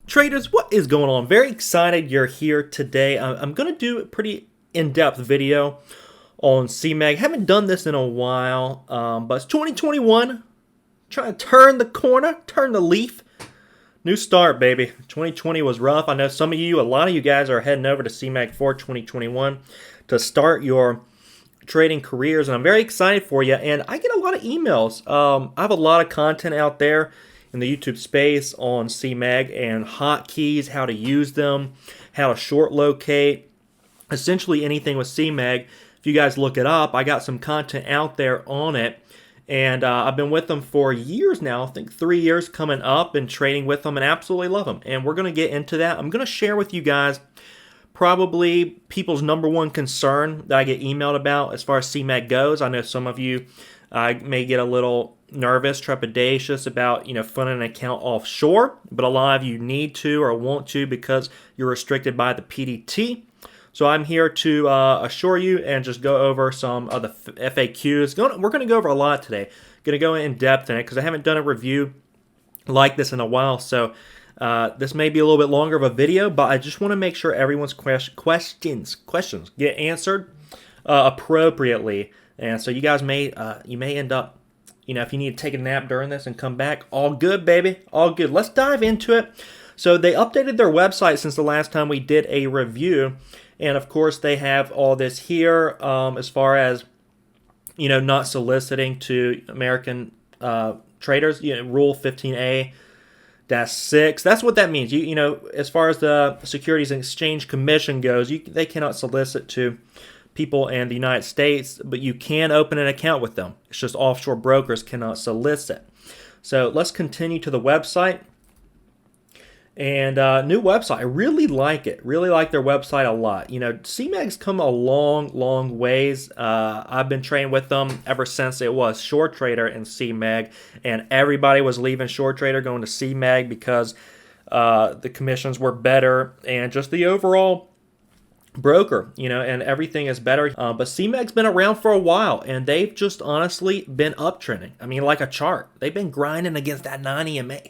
Traders, what is going on? Very excited you're here today. I'm going to do a pretty in-depth video on CMAG. Haven't done this in a while, but it's 2021. Trying to turn the corner, turn the leaf. New start, baby. 2020 was rough. I know some of you, a lot of you guys are heading over to CMAG for 2021 to start your trading careers, and I'm very excited for you. And I get a lot of emails. I have a lot of content out there in the YouTube space on CMAG and hotkeys, how to use them, how to short locate, essentially anything with CMAG. If you guys look it up, I got some content out there on it, and I've been with them for years now. I think 3 years coming up, and trading with them, and absolutely love them. And we're going to get into that. I'm going to share with you guys probably people's number one concern that I get emailed about as far as CMAG goes. I know some of you may get a little nervous, trepidatious about, funding an account offshore, but a lot of you need to or want to because you're restricted by the PDT. So I'm here to assure you and just go over some of the FAQs. We're going to go over a lot today. Going to go in depth in it because I haven't done a review like this in a while. So this may be a little bit longer of a video, but I just want to make sure everyone's questions get answered appropriately. And so you guys may end up, if you need to take a nap during this and come back, all good, baby, all good. Let's dive into it. So they updated their website since the last time we did a review. And of course, they have all this here as far as, not soliciting to American traders, Rule 15A-6. That's what that means. As far as the Securities and Exchange Commission goes, they cannot solicit to people in the United States, but you can open an account with them. It's just offshore brokers cannot solicit. So let's continue to the website. And new website. I really like it. Really like their website a lot. CMAG's come a long ways. I've been trading with them ever since it was Short Trader and CMAG, and everybody was leaving Short Trader going to CMAG because the commissions were better and just the overall broker, and everything is better. But CMAG's been around for a while, and they've just honestly been uptrending. I mean, like a chart. They've been grinding against that 9 EMA.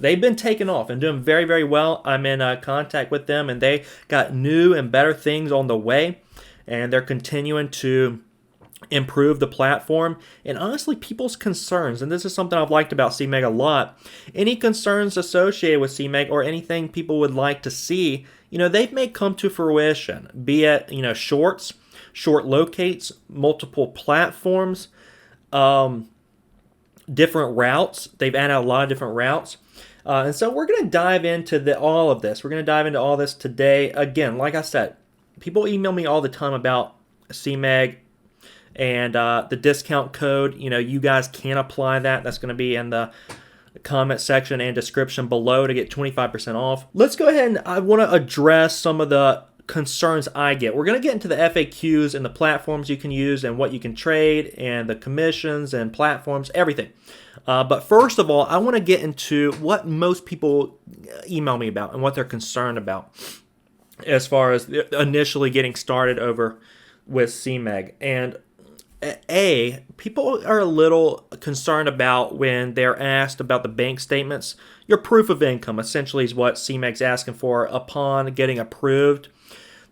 They've been taking off and doing very, very well. I'm in contact with them, and they got new and better things on the way, and they're continuing to improve the platform. And honestly, people's concerns, and this is something I've liked about CMAG a lot, any concerns associated with CMAG or anything people would like to see, they've made come to fruition, be it, shorts, short locates, multiple platforms, different routes. They've added a lot of different routes. And so we're going to dive into all of this. We're going to dive into all this today. Again, like I said, people email me all the time about CMAG and the discount code. You guys can apply that. That's going to be in the comment section and description below to get 25% off. Let's go ahead and I want to address some of the concerns I get. We're going to get into the FAQs and the platforms you can use and what you can trade and the commissions and platforms, everything. But first of all, I want to get into what most people email me about and what they're concerned about as far as initially getting started over with CMAG. And people are a little concerned about when they're asked about the bank statements. Your proof of income essentially is what CMAG's asking for upon getting approved.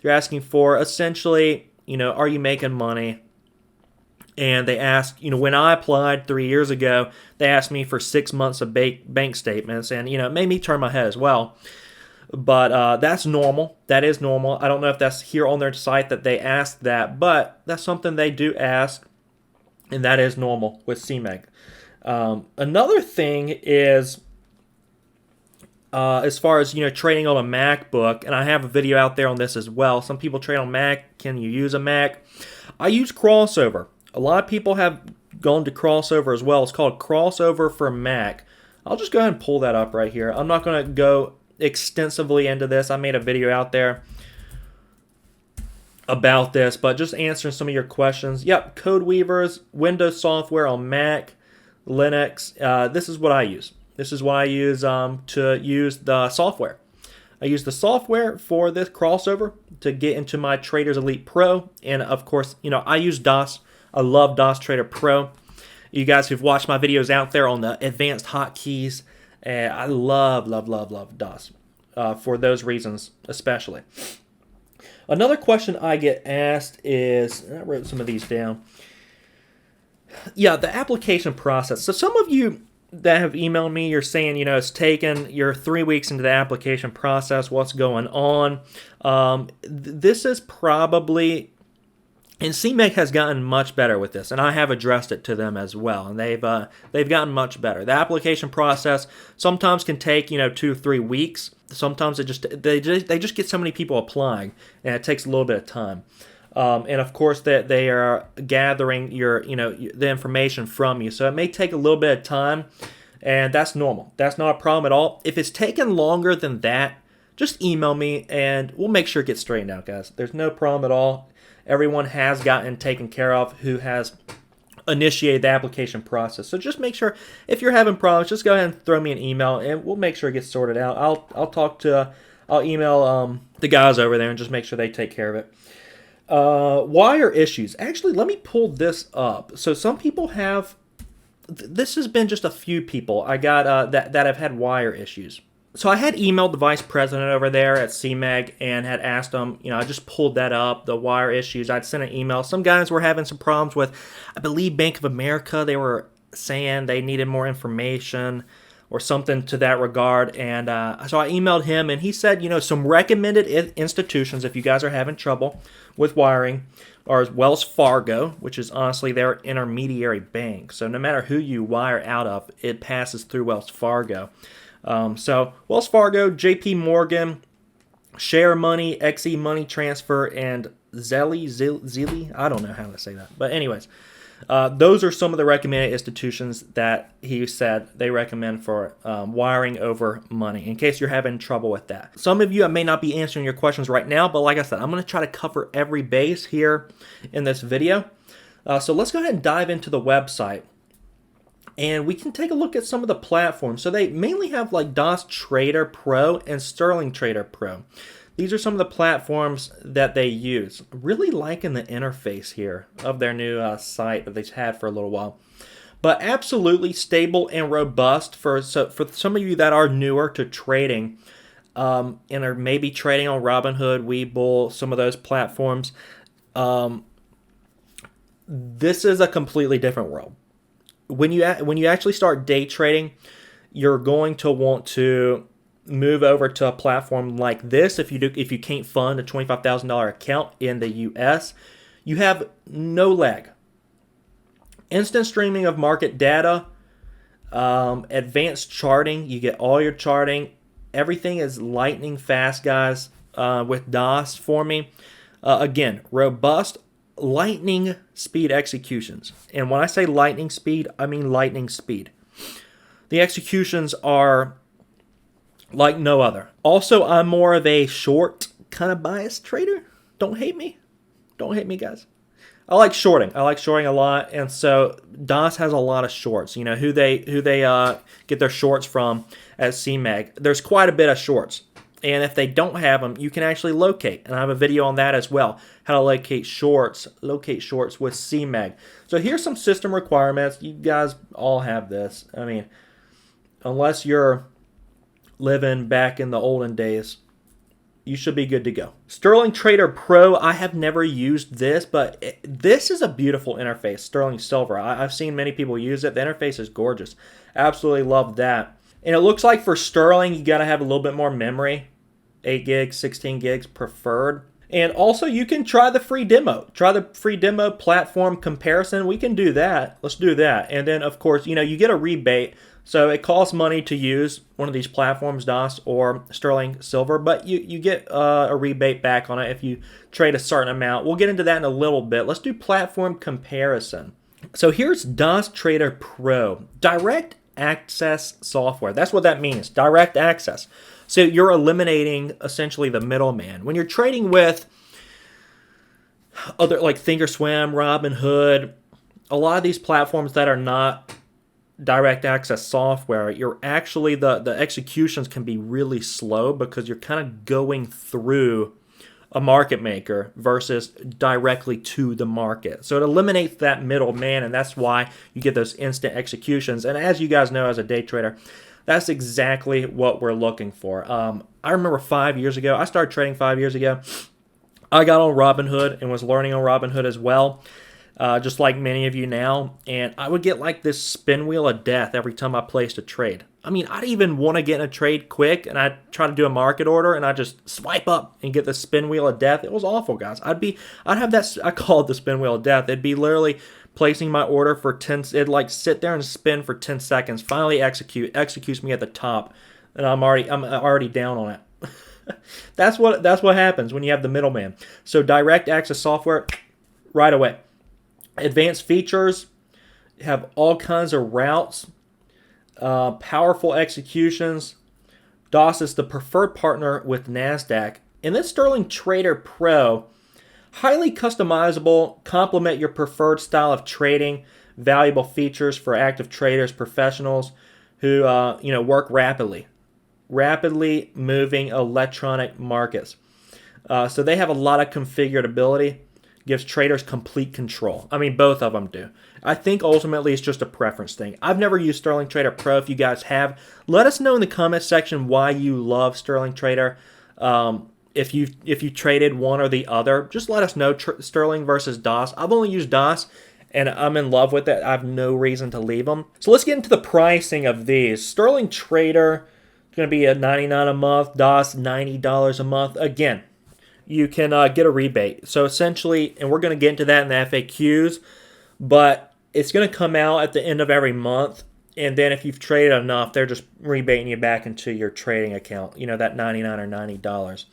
They're asking for essentially, are you making money? And they asked, when I applied 3 years ago, they asked me for 6 months of bank statements, and it made me turn my head as well. But that's normal. That is normal. I don't know if that's here on their site that they asked that, but that's something they do ask, and that is normal with CMAG. Another thing is, as far as trading on a MacBook, and I have a video out there on this as well. Some people trade on Mac. Can you use a Mac? I use Crossover. A lot of people have gone to Crossover as well. It's called Crossover for Mac. I'll just go ahead and pull that up right here. I'm not going to go extensively into this. I made a video out there about this, but just answering some of your questions. Yep, Code Weavers, Windows software on Mac, Linux. This is what I use. This is what I use to use the software. I use the software for this Crossover to get into my Traders Elite Pro, and of course, I use DOS. I love DOS Trader Pro. You guys who've watched my videos out there on the advanced hotkeys, I love DOS. for those reasons especially. Another question I get asked is, and I wrote some of these down. Yeah, the application process. So some of you that have emailed me, you're saying, it's taken, you're 3 weeks into the application process, what's going on? This is probably, and CMAG has gotten much better with this, and I have addressed it to them as well, and they've gotten much better. The application process sometimes can take 2 or 3 weeks. Sometimes they just get so many people applying, and it takes a little bit of time. And of course, that they are gathering the information from you, so it may take a little bit of time, and that's normal. That's not a problem at all. If it's taken longer than that, just email me, and we'll make sure it gets straightened out, guys. There's no problem at all. Everyone has gotten taken care of who has initiated the application process. So just make sure, if you're having problems, just go ahead and throw me an email, and we'll make sure it gets sorted out. I'll email the guys over there and just make sure they take care of it. Wire issues. Actually, let me pull this up. So some people have, this has been just a few people I got that have had wire issues. So I had emailed the vice president over there at CMAG and had asked them, I just pulled that up, the wire issues. I'd sent an email. Some guys were having some problems with, I believe, Bank of America. They were saying they needed more information or something to that regard. And so I emailed him, and he said, some recommended institutions, if you guys are having trouble with wiring, are Wells Fargo, which is honestly their intermediary bank. So no matter who you wire out of, it passes through Wells Fargo. So Wells Fargo, JP Morgan, Share Money, XE Money Transfer, and Zelle. I don't know how to say that. But anyways, those are some of the recommended institutions that he said they recommend for wiring over money, in case you're having trouble with that. Some of you, I may not be answering your questions right now, but like I said, I'm going to try to cover every base here in this video. So let's go ahead and dive into the website, and we can take a look at some of the platforms. So they mainly have like DOS Trader Pro and Sterling Trader Pro. These are some of the platforms that they use. Really liking the interface here of their new site that they've had for a little while. But absolutely stable and robust for some of you that are newer to trading and are maybe trading on Robinhood, Webull, some of those platforms. This is a completely different world. When you actually start day trading, you're going to want to move over to a platform like this. If you can't fund a $25,000 account in the US, you have no lag. Instant streaming of market data, advanced charting. You get all your charting. Everything is lightning fast, guys. With DOS for me, again, robust lightning speed executions. And when I say lightning speed, I mean lightning speed. The executions are like no other. Also, I'm more of a short kind of biased trader. Don't hate me. Don't hate me, guys. I like shorting. I like shorting a lot, and so DOS has a lot of shorts. Who they get their shorts from at CMAG. There's quite a bit of shorts, and if they don't have them, you can actually locate. And I have a video on that as well, how to locate shorts with CMAG. So here's some system requirements. You guys all have this. I mean, unless you're living back in the olden days, you should be good to go. Sterling Trader Pro, I have never used this, but this is a beautiful interface. Sterling Silver, I've seen many people use it. The interface is gorgeous. Absolutely love that. And it looks like for Sterling, you got to have a little bit more memory. 8 gigs, 16 gigs preferred. And also, you can try the free demo. Try the free demo platform comparison. We can do that. Let's do that. And then, of course, you get a rebate. So it costs money to use one of these platforms, DOS or Sterling Silver, but you get a rebate back on it if you trade a certain amount. We'll get into that in a little bit. Let's do platform comparison. So here's DOS Trader Pro, direct access software. That's what that means, direct access. So you're eliminating essentially the middleman. When you're trading with other like Thinkorswim, Robinhood, a lot of these platforms that are not direct access software, you're actually the executions can be really slow because you're kind of going through a market maker versus directly to the market. So it eliminates that middleman, and that's why you get those instant executions. And as you guys know, as a day trader, that's exactly what we're looking for. I remember 5 years ago, I started trading 5 years ago. I got on Robinhood and was learning on Robinhood as well, just like many of you now. And I would get like this spin wheel of death every time I placed a trade. I mean, I'd even want to get in a trade quick, and I'd try to do a market order, and I'd just swipe up and get the spin wheel of death. It was awful, guys. I'd have that, I call it the spin wheel of death. It'd be literally placing my order for 10, it'd like sit there and spin for 10 seconds, finally executes me at the top, and I'm already down on it. That's what happens when you have the middleman. So direct access software, right away. Advanced features, have all kinds of routes, powerful executions. DOS is the preferred partner with NASDAQ. And this Sterling Trader Pro, highly customizable, complement your preferred style of trading, valuable features for active traders, professionals who work rapidly moving electronic markets. So they have a lot of configurability, gives traders complete control. I mean, both of them do. I think ultimately it's just a preference thing. I've never used Sterling Trader Pro. If you guys have, let us know in the comments section why you love Sterling Trader. If you traded one or the other, just let us know. Sterling versus DOS. I've only used DOS, and I'm in love with it. I have no reason to leave them. So let's get into the pricing of these. Sterling Trader is going to be at $99 a month. DOS $90 a month. Again, you can get a rebate. So essentially, and we're going to get into that in the FAQs, but it's going to come out at the end of every month. And then if you've traded enough, they're just rebating you back into your trading account, that $99 or $90.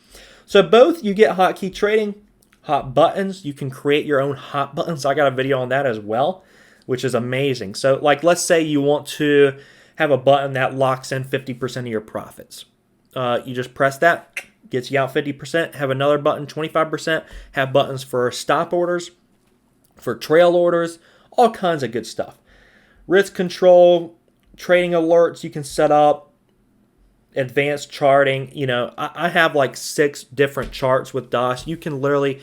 So both, you get hotkey trading, hot buttons. You can create your own hot buttons. I got a video on that as well, which is amazing. So like, let's say you want to have a button that locks in 50% of your profits. You just press that, gets you out 50%. Have another button, 25%. Have buttons for stop orders, for trail orders, all kinds of good stuff. Risk control, trading alerts you can set up, advanced charting. I have like 6 different charts with DOS. You can literally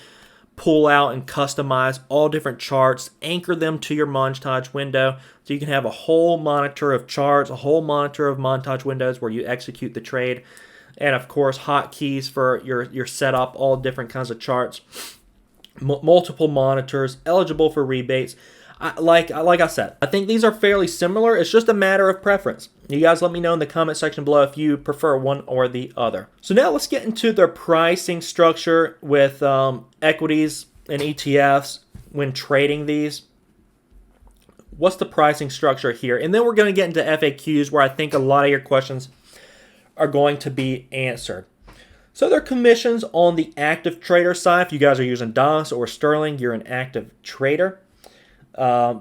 pull out and customize all different charts, anchor them to your montage window, so you can have a whole monitor of charts, a whole monitor of montage windows where you execute the trade, and of course hotkeys for your setup, all different kinds of charts, multiple monitors, eligible for rebates. Like I said, I think these are fairly similar. It's just a matter of preference. You guys let me know in the comment section below if you prefer one or the other. So now let's get into their pricing structure with equities and ETFs when trading these. What's the pricing structure here? And then we're going to get into FAQs where I think a lot of your questions are going to be answered. So their commissions on the active trader side, if you guys are using DOS or Sterling, you're an active trader.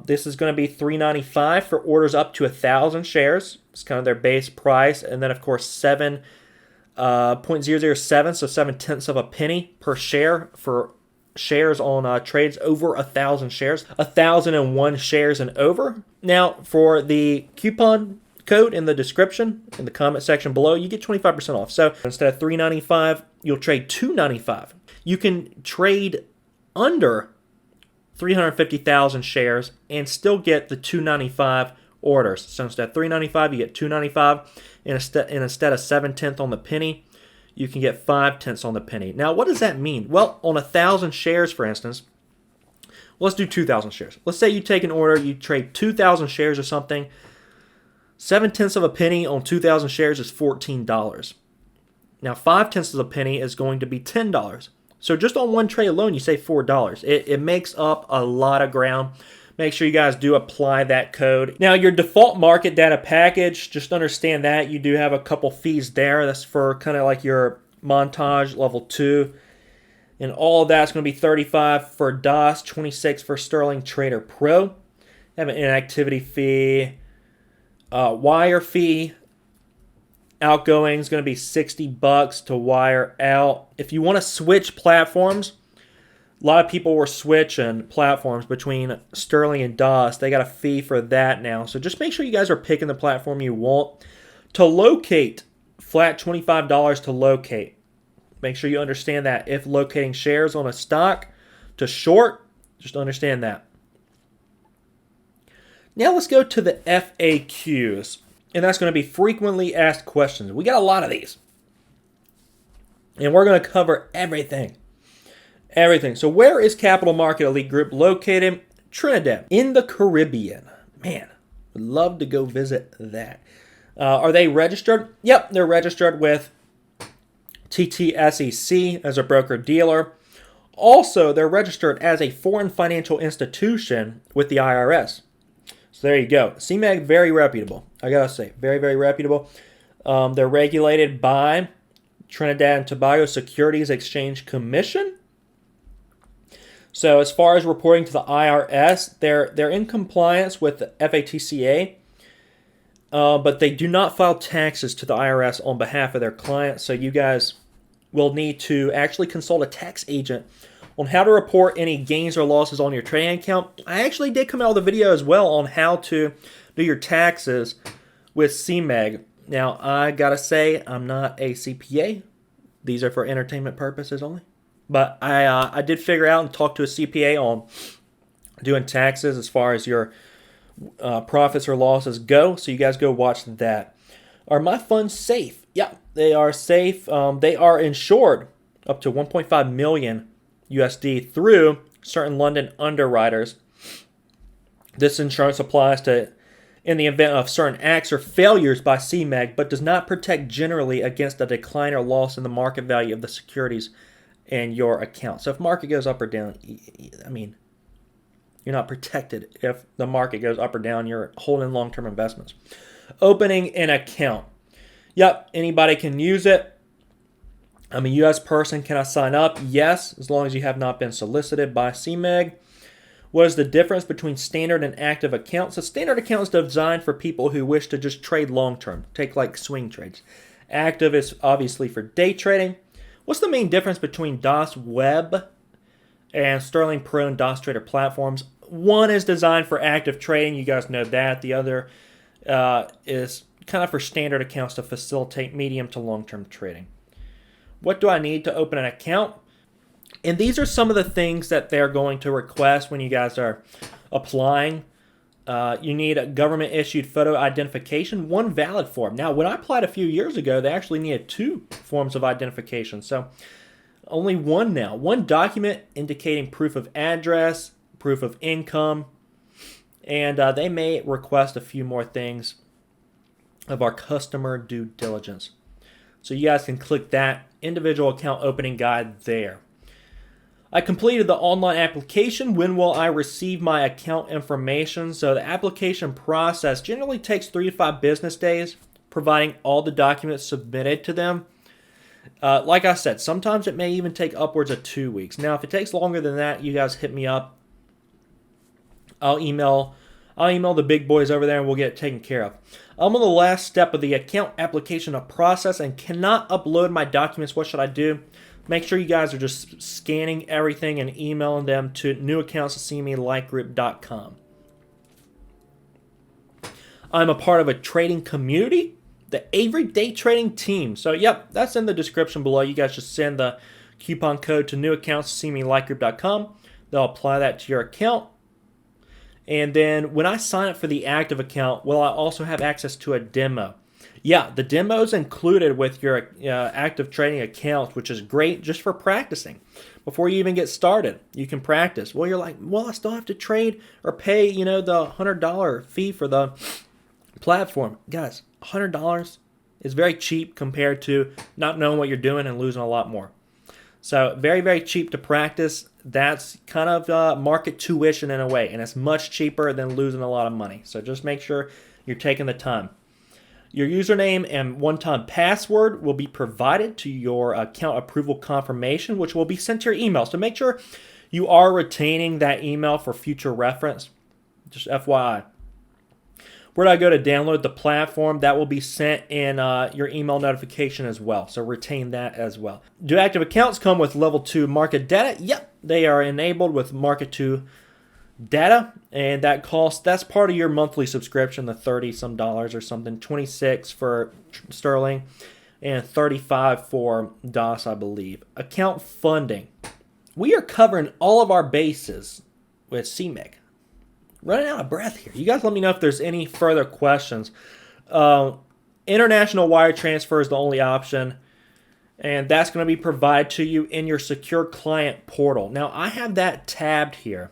This is going to be $3.95 for orders up to 1,000 shares. It's kind of their base price. And then, of course, 7.007, so 7/10 of a penny per share for shares on trades over 1,000 shares. 1,001 shares and over. Now, for the coupon code in the description, in the comment section below, you get 25% off. So instead of $3.95, you'll trade $2.95. You can trade under 350,000 shares and still get the $2.95 orders. So instead of $3.95, you get $2.95, and instead of 7/10 on the penny, you can get 5/10 on the penny. Now, what does that mean? Well, on 1,000 shares, for instance, let's do 2,000 shares. Let's say you take an order, you trade 2,000 shares or something. 7/10 of a penny on 2,000 shares is $14. Now, 5/10 of a penny is going to be $10. So just on one trade alone, you save $4. It makes up a lot of ground. Make sure you guys do apply that code. Now, your default market data package, just understand that you do have a couple fees there. That's for kind of like your montage level 2. And all of that's going to be $35 for DOS, $26 for Sterling Trader Pro. Have an inactivity fee, wire fee. Outgoing is going to be $60 to wire out. If you want to switch platforms, a lot of people were switching platforms between Sterling and DOS. They got a fee for that now. So just make sure you guys are picking the platform you want. To locate, flat $25 to locate. Make sure you understand that. If locating shares on a stock to short, just understand that. Now let's go to the FAQs. And that's going to be frequently asked questions. We got a lot of these. And we're going to cover everything. Everything. So where is Capital Market Elite Group located? Trinidad, in the Caribbean. Man, would love to go visit that. Are they registered? Yep, they're registered with TTSEC as a broker-dealer. Also, they're registered as a foreign financial institution with the IRS. So there you go. CMAG, very reputable. I gotta say, very, very reputable. They're regulated by Trinidad and Tobago Securities Exchange Commission. So as far as reporting to the IRS, they're in compliance with the FATCA, but they do not file taxes to the IRS on behalf of their clients. So you guys will need to actually consult a tax agent on how to report any gains or losses on your trading account. I actually did come out with a video as well on how to do your taxes with CMAG. Now, I gotta say, I'm not a CPA. These are for entertainment purposes only. But I did figure out and talk to a CPA on doing taxes as far as your profits or losses go. So you guys go watch that. Are my funds safe? Yeah, they are safe. They are insured up to 1.5 million USD through certain London underwriters. This insurance applies to in the event of certain acts or failures by CMAG, but does not protect generally against a decline or loss in the market value of the securities in your account. So if market goes up or down, I mean, you're not protected if the market goes up or down. You're holding long-term investments. Opening an account. Yep, anybody can use it. I'm a U.S. person. Can I sign up? Yes, as long as you have not been solicited by CMAG. What is the difference between standard and active accounts? A standard account is designed for people who wish to just trade long-term, take like swing trades. Active is obviously for day trading. What's the main difference between DOS Web and Sterling Pro and DOS Trader platforms? One is designed for active trading. You guys know that. The other is kind of for standard accounts to facilitate medium to long-term trading. What do I need to open an account? And these are some of the things that they're going to request when you guys are applying. You need a government-issued photo identification, one valid form. Now, when I applied a few years ago, they actually needed 2 forms of identification. So only one now. One document indicating proof of address, proof of income, and they may request a few more things of our customer due diligence. So you guys can click that individual account opening guide there. I completed the online application. When will I receive my account information? So the application process generally takes 3 to 5 business days, providing all the documents submitted to them. Like I said, sometimes it may even take upwards of 2 weeks. Now, if it takes longer than that, you guys hit me up. I'll email the big boys over there and we'll get it taken care of. I'm on the last step of the account application process and cannot upload my documents. What should I do? Make sure you guys are just scanning everything and emailing them to newaccounts@cmaligroup.com. I'm a part of a trading community, the Avery Day Trading Team. So, yep, that's in the description below. You guys just send the coupon code to newaccounts@cmaligroup.com. They'll apply that to your account. And then when I sign up for the active account, will I also have access to a demo? Yeah, the demo is included with your active trading account, which is great just for practicing. Before you even get started, you can practice. Well, you're like, well, I still have to trade or pay, the $100 fee for the platform. Guys, $100 is very cheap compared to not knowing what you're doing and losing a lot more. So very, very cheap to practice. That's kind of market tuition in a way, and it's much cheaper than losing a lot of money. So just make sure you're taking the time. Your username and one-time password will be provided to your account approval confirmation, which will be sent to your email. So make sure you are retaining that email for future reference. Just FYI. Where do I go to download the platform? That will be sent in your email notification as well. So retain that as well. Do active accounts come with level 2 market data? Yep, they are enabled with market 2 data, and that's part of your monthly subscription, the $30 some or something, 26 for Sterling and 35 for DOS, I believe. Account funding. We are covering all of our bases with CMAG. Running out of breath here. You guys let me know if there's any further questions. International wire transfer is the only option. And that's going to be provided to you in your secure client portal. Now, I have that tabbed here.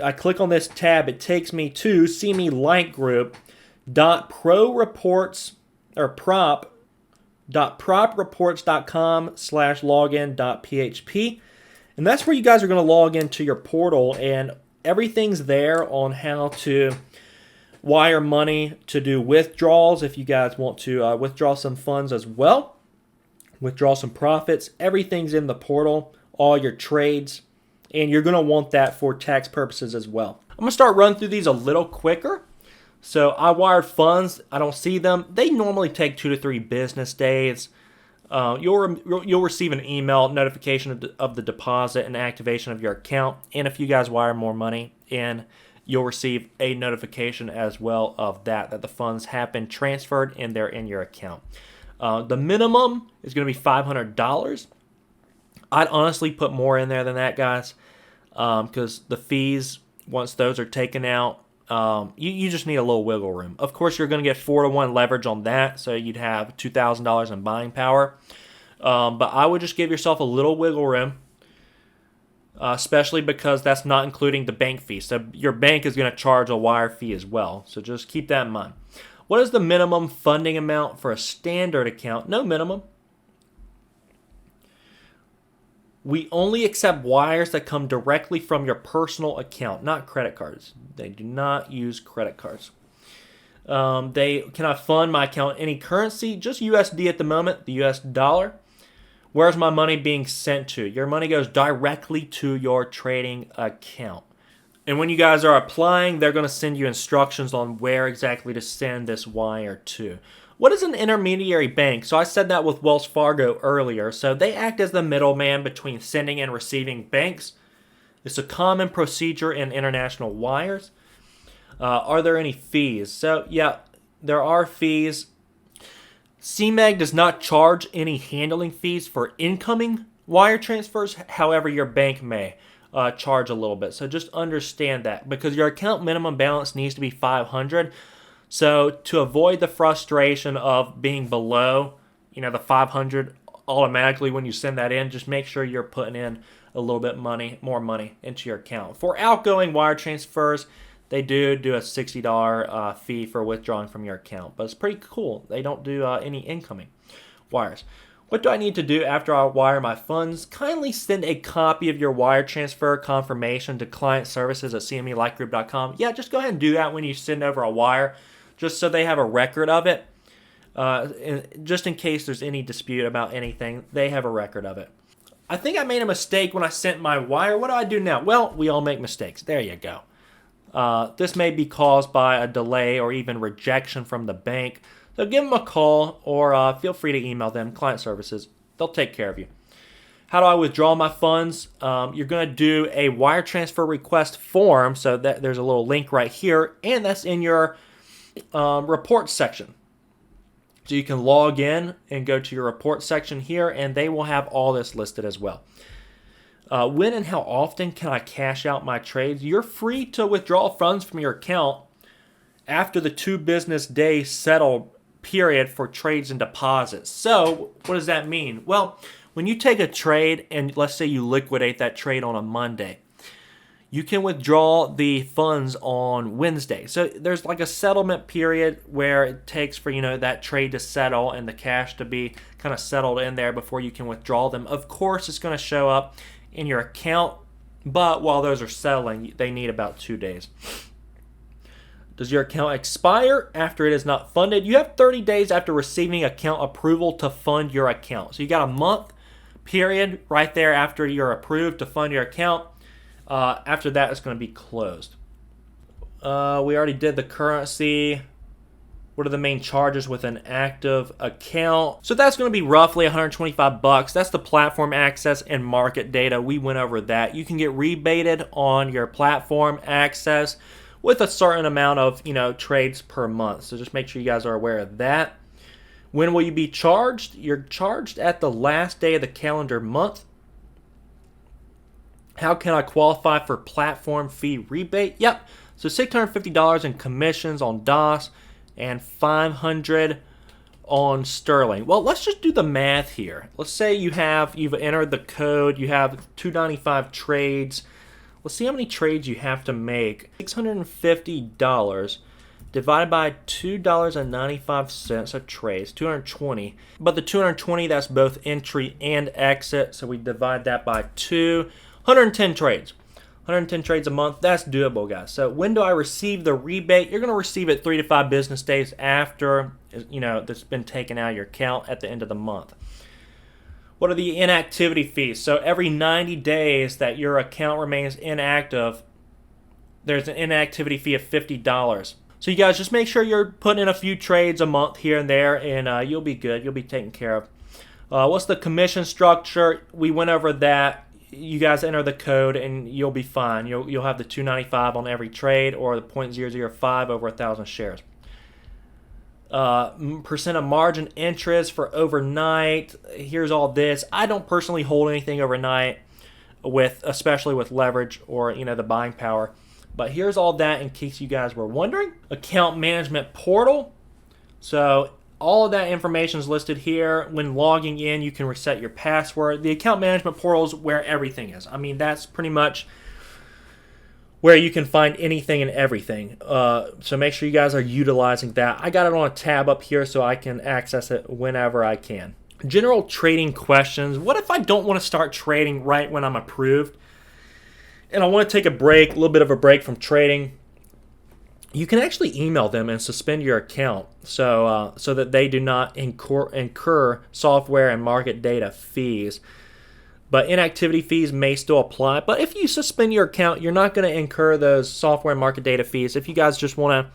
I click on this tab, it takes me to CME lightgroup.proreports or propreports.com/login.php. And that's where you guys are going to log into your portal, and everything's there on how to wire money, to do withdrawals if you guys want to withdraw some funds as well, withdraw some profits. Everything's in the portal, all your trades, and you're going to want that for tax purposes as well. I'm going to start running through these a little quicker. So I wired funds. I don't see them. They normally take 2 to 3 business days. You'll receive an email notification of the deposit and activation of your account. And if you guys wire more money in, you'll receive a notification as well of that the funds have been transferred and they're in your account. The minimum is going to be $500. I'd honestly put more in there than that, guys, because the fees, once those are taken out, you just need a little wiggle room. Of course, you're going to get 4-to-1 leverage on that, so you'd have $2,000 in buying power. But I would just give yourself a little wiggle room, especially because that's not including the bank fee. So your bank is going to charge a wire fee as well, so just keep that in mind. What is the minimum funding amount for a standard account? No minimum. We only accept wires that come directly from your personal account, not credit cards. They do not use credit cards. Can I fund my account in any currency? Just USD at the moment, the US dollar. Where's my money being sent to? Your money goes directly to your trading account. And when you guys are applying, they're going to send you instructions on where exactly to send this wire to. What is an intermediary bank? So I said that with Wells Fargo earlier. So they act as the middleman between sending and receiving banks. It's a common procedure in international wires. Are there any fees? So yeah, there are fees. CMAG does not charge any handling fees for incoming wire transfers. However, your bank may charge a little bit. So just understand that, because your account minimum balance needs to be $500. So to avoid the frustration of being below, the $500 automatically when you send that in, just make sure you're putting in a little bit more money into your account. For outgoing wire transfers, they do a $60 fee for withdrawing from your account, but it's pretty cool. They don't do any incoming wires. What do I need to do after I wire my funds? Kindly send a copy of your wire transfer confirmation to client services at cmelightgroup.com. Yeah, just go ahead and do that when you send over a wire, just so they have a record of it. Just in case there's any dispute about anything, they have a record of it. I think I made a mistake when I sent my wire. What do I do now? Well, we all make mistakes. There you go. This may be caused by a delay or even rejection from the bank. So give them a call, or feel free to email them, client services. They'll take care of you. How do I withdraw my funds? You're going to do a wire transfer request form. So there's a little link right here, and that's in your report section. So you can log in and go to your report section here, and they will have all this listed as well. When and how often can I cash out my trades? You're free to withdraw funds from your account after the 2 business day settle period for trades and deposits. So what does that mean? Well, when you take a trade and let's say you liquidate that trade on a Monday, you can withdraw the funds on Wednesday. So there's like a settlement period where it takes for, that trade to settle and the cash to be kind of settled in there before you can withdraw them. Of course, it's going to show up in your account, but while those are settling, they need about 2 days. Does your account expire after it is not funded? You have 30 days after receiving account approval to fund your account. So you got a month period right there after you're approved to fund your account. After that, it's going to be closed. We already did the currency. What are the main charges with an active account? So that's going to be roughly $125. That's the platform access and market data. We went over that. You can get rebated on your platform access with a certain amount of, trades per month. So just make sure you guys are aware of that. When will you be charged? You're charged at the last day of the calendar month. How can I qualify for platform fee rebate? Yep. So $650 in commissions on DOS and $500 on sterling? Well, let's just do the math here. Let's say you've entered the code, you have 295 trades. Let's see how many trades you have to make. $650 divided by $2.95 a trade is 220. But the 220, that's both entry and exit, so we divide that by 2. 110 trades. 110 trades a month, that's doable, guys. So when do I receive the rebate? You're going to receive it 3 to 5 business days after, that's been taken out of your account at the end of the month. What are the inactivity fees? So every 90 days that your account remains inactive, there's an inactivity fee of $50. So you guys just make sure you're putting in a few trades a month here and there, and you'll be good. You'll be taken care of. What's the commission structure? We went over that. You guys enter the code and you'll be fine. You'll have the 295 on every trade, or the 0.005 over 1,000 shares. Percent of margin interest for overnight. Here's all this. I don't personally hold anything overnight, especially with leverage or the buying power. But here's all that in case you guys were wondering. Account management portal. So all of that information is listed here. When logging in, you can reset your password. The account management portal is where everything is. I mean, that's pretty much where you can find anything and everything. So make sure you guys are utilizing that. I got it on a tab up here so I can access it whenever I can. General trading questions. What if I don't want to start trading right when I'm approved? And I want to take a little bit of a break from trading. You can actually email them and suspend your account so that they do not incur software and market data fees. But inactivity fees may still apply. But if you suspend your account, you're not going to incur those software and market data fees. If you guys just want to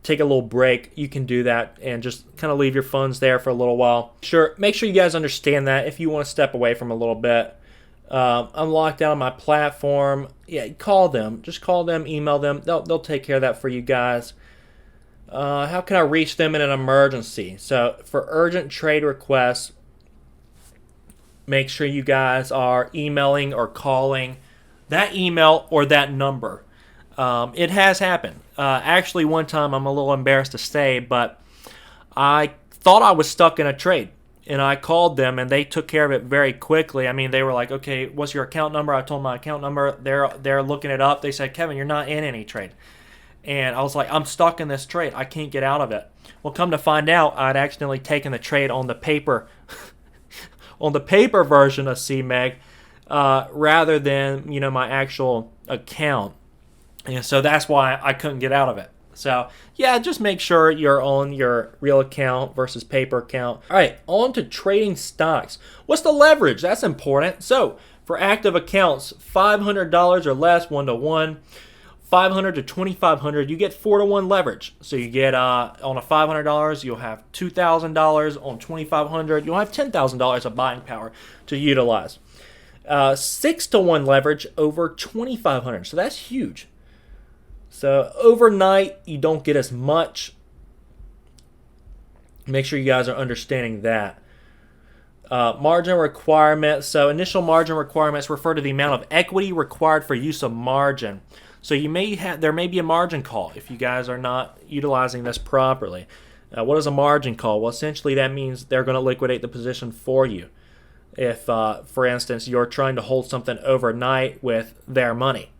take a little break, you can do that and just kind of leave your funds there for a little while. Make sure you guys understand that if you want to step away from a little bit. I'm locked out on my platform. Yeah, call them. Just call them, email them. They'll take care of that for you guys. How can I reach them in an emergency? So for urgent trade requests, make sure you guys are emailing or calling that email or that number. It has happened. Actually, one time, I'm a little embarrassed to say, but I thought I was stuck in a trade. And I called them, and they took care of it very quickly. I mean, they were like, okay, what's your account number? I told them my account number. They're looking it up. They said, Kevin, you're not in any trade. And I was like, I'm stuck in this trade. I can't get out of it. Well, come to find out, I'd accidentally taken the trade on the paper on the paper version of CMAG rather than, my actual account. And so that's why I couldn't get out of it. So, yeah, just make sure you're on your real account versus paper account. All right, on to trading stocks. What's the leverage? That's important. So, for active accounts, $500 or less, 1-to-1. $500 to $2,500, you get 4-to-1 leverage. So you get on a $500, you'll have $2,000. On $2,500, you'll have $10,000 of buying power to utilize. 6-to-1 leverage over $2,500. So that's huge. So overnight, you don't get as much. Make sure you guys are understanding that. Margin requirements. So initial margin requirements refer to the amount of equity required for use of margin. So there may be a margin call if you guys are not utilizing this properly. What is a margin call? Well, essentially that means they're going to liquidate the position for you. If, for instance, you're trying to hold something overnight with their money.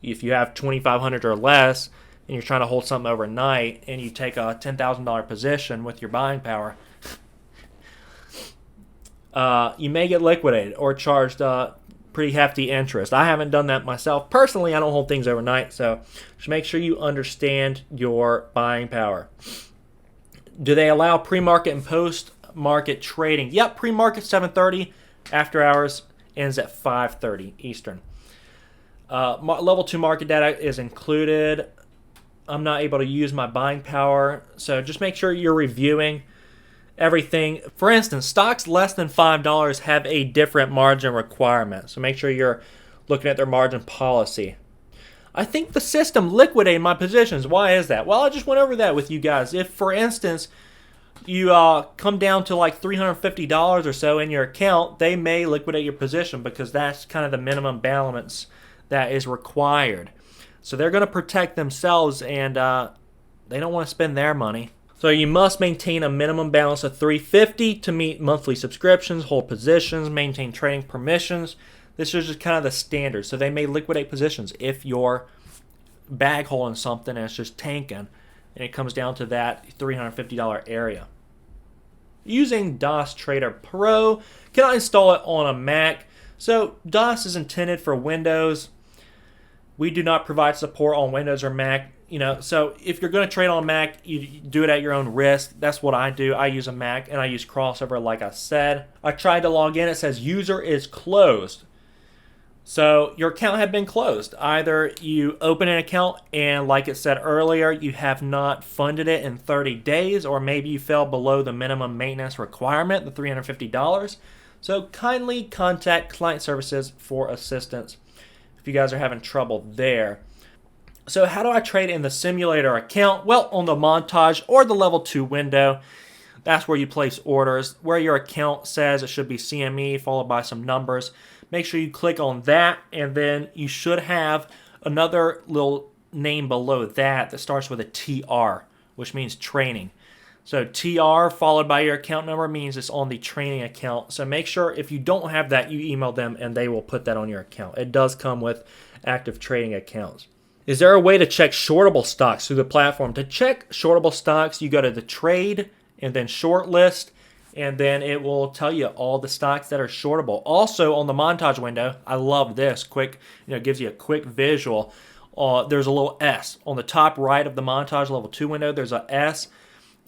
If you have $2,500 or less and you're trying to hold something overnight and you take a $10,000 position with your buying power, you may get liquidated or charged pretty hefty interest. I haven't done that myself. Personally, I don't hold things overnight, so just make sure you understand your buying power. Do they allow pre-market and post-market trading? Yep, pre-market 7:30, after hours ends at 5:30 Eastern. Level 2 market data is included. I'm not able to use my buying power, so just make sure you're reviewing everything. For instance, stocks less than $5 have a different margin requirement, so make sure you're looking at their margin policy. I think the system liquidated my positions. Why is that? Well, I just went over that with you guys. If, for instance, you come down to like $350 or so in your account, they may liquidate your position because that's kind of the minimum balance that is required. So they're going to protect themselves, and they don't want to spend their money. So you must maintain a minimum balance of $350 to meet monthly subscriptions, hold positions, maintain trading permissions. This is just kind of the standard. So they may liquidate positions if you're bag holding something and it's just tanking, and it comes down to that $350 area. Using DOS Trader Pro, can I install it on a Mac? So DOS is intended for Windows. We do not provide support on Windows or Mac. So if you're going to trade on Mac, you do it at your own risk. That's what I do. I use a Mac and I use Crossover like I said. I tried to log in. It says user is closed. So your account had been closed. Either you open an account and, like it said earlier, you have not funded it in 30 days, or maybe you fell below the minimum maintenance requirement, the $350. So kindly contact client services for assistance if you guys are having trouble there. So how do I trade in the simulator account? Well, on the montage or the level 2 window, that's where you place orders. Where your account says it should be CME followed by some numbers. Make sure you click on that, and then you should have another little name below that starts with a TR, which means training. So TR followed by your account number means it's on the training account. So make sure if you don't have that, you email them and they will put that on your account. It does come with active trading accounts. Is there a way to check shortable stocks through the platform? To check shortable stocks, you go to the trade and then short list, and then it will tell you all the stocks that are shortable. Also on the montage window, I love this quick, it gives you a quick visual. There's a little S on the top right of the montage level 2 window. There's a S,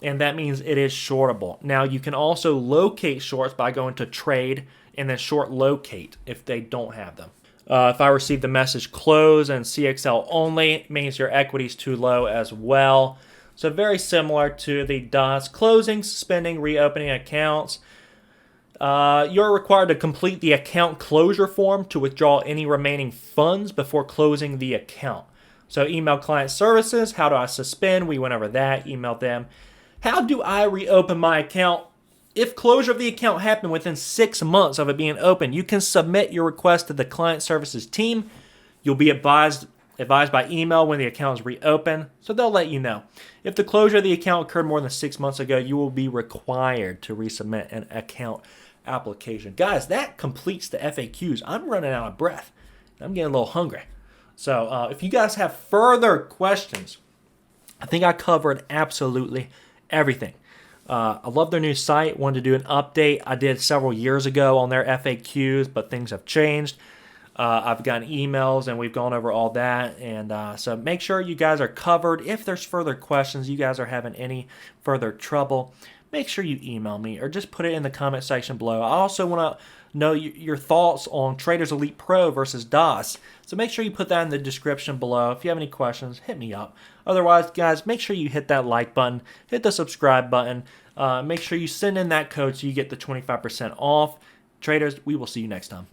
and that means it is shortable. Now you can also locate shorts by going to trade and then short locate if they don't have them. If I receive the message close and CXL only, it means your equity is too low as well. So very similar to the DOS, closing, suspending, reopening accounts. You're required to complete the account closure form to withdraw any remaining funds before closing the account. So email client services. How do I suspend? We went over that. Email them. How do I reopen my account? If closure of the account happened within 6 months of it being open, you can submit your request to the client services team. You'll be advised by email when the account is reopened, so they'll let you know. If the closure of the account occurred more than 6 months ago, you will be required to resubmit an account application. Guys, that completes the FAQs. I'm running out of breath. I'm getting a little hungry. So if you guys have further questions, I think I covered absolutely everything. I love their new site. Wanted to do an update. I did several years ago on their FAQs, but things have changed. I've gotten emails, and we've gone over all that. And so make sure you guys are covered. If there's further questions, you guys are having any further trouble, make sure you email me or just put it in the comment section below. I also want to know your thoughts on Traders Elite Pro versus DOS. So make sure you put that in the description below. If you have any questions, hit me up. Otherwise, guys, make sure you hit that like button, hit the subscribe button. Make sure you send in that code so you get the 25% off. Traders, we will see you next time.